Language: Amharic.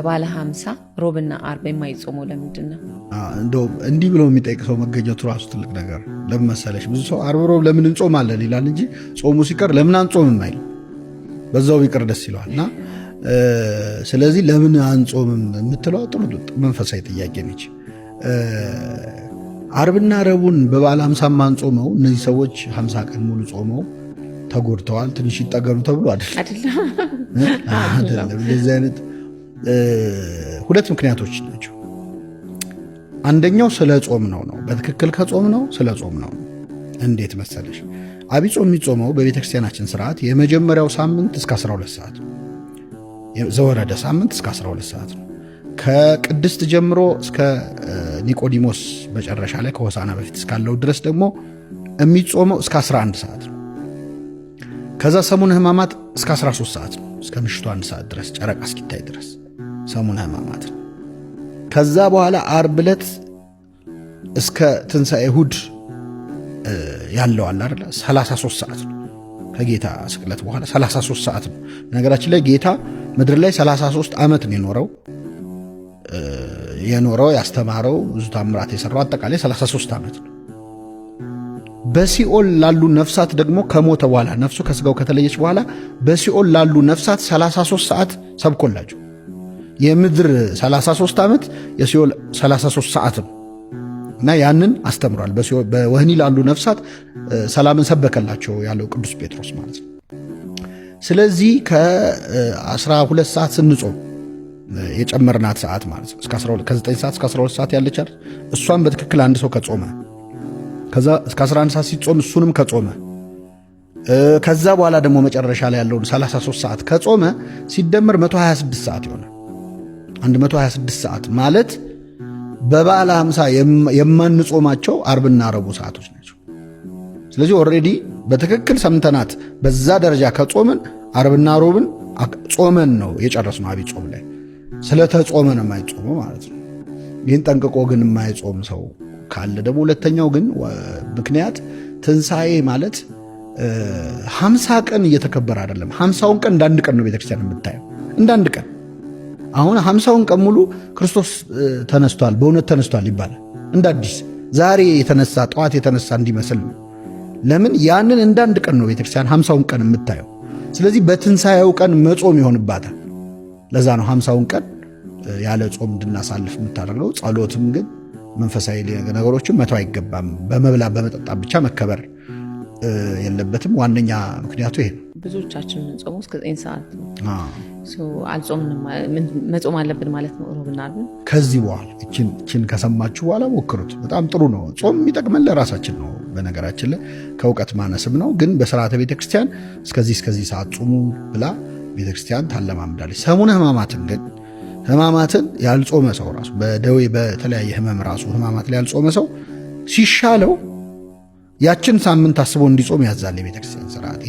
ባለ 50 ሮብና አርብ የማይጾመው ለምንድን ነው? እንደው እንዲህ ብሎ የሚጠይቅ ሰው መገኘቱ ራሱ ትልቅ ነገር። ለምን መሰለሽ? ብዙ ሰው አርብ ሮብ ለምን እንጾማለን ይላል እንጂ ጾሙ ሲቀር ለምን አንጾምም አይልም። በዛው ቢቀር ደስ ይለዋል። እና ስለዚህ ለምን አንጾምም የምትለው ጥሩ መንፈሳዊ ጥያቄ ነች። አርብና ረቡን በባለ 50 ማንጾመው እነዚህ ሰዎች 50 ቀን ሙሉ ጾመው ተጎድተዋል፣ ትንሽ ይጠገሩ ተብሎ አይደለም። እንደዚህ አይነት ሁለት ምክንያቶች ናቸው። አንደኛው ስለ ጾም ነው። በትክክል ከጾም ነው፣ ስለ ጾም ነው። እንዴት መሰለሽ? አብይ ጾም የሚጾመው በቤተ ክርስቲያናችን ስርዓት የመጀመሪያው ሳምንት እስከ 12 ሰዓት ነው። ዘወረደ ሳምንት እስከ 12 ሰዓት ነው። ከቅድስት ጀምሮ እስከ ኒቆዲሞስ መጨረሻ ላይ ከሆሳና በፊት እስካለው ድረስ ደግሞ የሚጾመው እስከ 11 ሰዓት ነው። ከዛ ሰሙነ ሕማማት እስከ 13 ሰዓት ነው። እስከ ምሽቱ 1 ሰዓት ድረስ ጨረቃ እስኪታይ ድረስ ሰሙነ ሕማማት ነው። ከዛ በኋላ ዓርብ ዕለት እስከ ትንሣኤ እሑድ ያለው አለ አይደል 33 ሰዓት ነው። ከጌታ ስቅለት በኋላ 33 ሰዓት ነው። ነገራችን ላይ ጌታ ምድር ላይ 33 ዓመት ነው የኖረው ያስተማረው ብዙ ታምራት የሰራው አጠቃላይ 33 ዓመት ነው። በሲኦል ላሉ ነፍሳት ደግሞ ከሞተ በኋላ ነፍሱ ከስጋው ከተለየች በኋላ በሲኦል ላሉ ነፍሳት 33 ሰዓት ሰብኮላቸው። የምድር 33 ዓመት የሲኦል 33 ሰዓት ነው እና ያንን አስተምሯል። በወህኒ ላሉ ነፍሳት ሰላምን ሰበከላቸው ያለው ቅዱስ ጴጥሮስ ማለት ነው። ስለዚህ ከ12 ሰዓት ስንጾም የጨመርናት ሰዓት ማለት ነው ከ9 ሰዓት እስከ 12 ሰዓት ያለች አይደል? እሷን በትክክል አንድ ሰው ከጾመ ከዛ እስከ 11 ሰዓት ሲጾም እሱንም ከጾመ ከዛ በኋላ ደግሞ መጨረሻ ላይ ያለውን 33 ሰዓት ከጾመ ሲደመር 126 ሰዓት ይሆናል። 126 ሰዓት ማለት በበዓለ 50 የማንጾማቸው አርብና ረቡዕ ሰዓቶች ናቸው። ስለዚህ ኦልሬዲ በትክክል ሰምተናት በዛ ደረጃ ከጾምን አርብና ረቡዕን ጾመን ነው የጨረስነው። አብይ ጾም ላይ ስለተጾመ ነው የማይጾመው ማለት ነው። ይህን ጠንቅቆ ግን የማይጾም ሰው ካለ ደግሞ ሁለተኛው ግን ምክንያት ትንሣኤ ማለት 50 ቀን እየተከበረ አይደለም። 50ውን ቀን እንዳንድ ቀን ነው ቤተክርስቲያን የምታየው፣ እንዳንድ ቀን። አሁን 50ውን ቀን ሙሉ ክርስቶስ ተነስቷል፣ በእውነት ተነስቷል ይባላል። እንደ አዲስ ዛሬ የተነሳ ጠዋት የተነሳ እንዲመስል ነው። ለምን? ያንን እንዳንድ ቀን ነው ቤተክርስቲያን 50ውን ቀን የምታየው። ስለዚህ በትንሣኤው ቀን መጾም ይሆንባታል። ለዛ ነው 50ውን ቀን ያለ ጾም እንድናሳልፍ የምታደርገው። ጸሎትም ግን መንፈሳዊ ነገሮችን መተው አይገባም። በመብላ በመጠጣት ብቻ መከበር የለበትም። ዋነኛ ምክንያቱ ይሄ ነው። ብዙዎቻችን የምንጾመው እስከ 9 ሰዓት ነው። አልጾምንም መጾም አለብን ማለት ነው ሮብና ዓርብ። ከዚህ በኋላ እችን ከሰማችሁ በኋላ ሞክሩት። በጣም ጥሩ ነው። ጾም የሚጠቅመን ለራሳችን ነው። በነገራችን ላይ ከእውቀት ማነስም ነው። ግን በስርዓተ ቤተክርስቲያን እስከዚህ ሰዓት ጾሙ ብላ ቤተክርስቲያን ታለማምዳለች። ሰሙነ ሕማማትን ያልጾመ ሰው ራሱ በደዌ በተለያየ ሕመም ራሱ ሕማማት ላይ ያልጾመ ሰው ሲሻለው ያችን ሳምንት አስቦ እንዲጾም ያዛል የቤተክርስቲያን ስርዓት።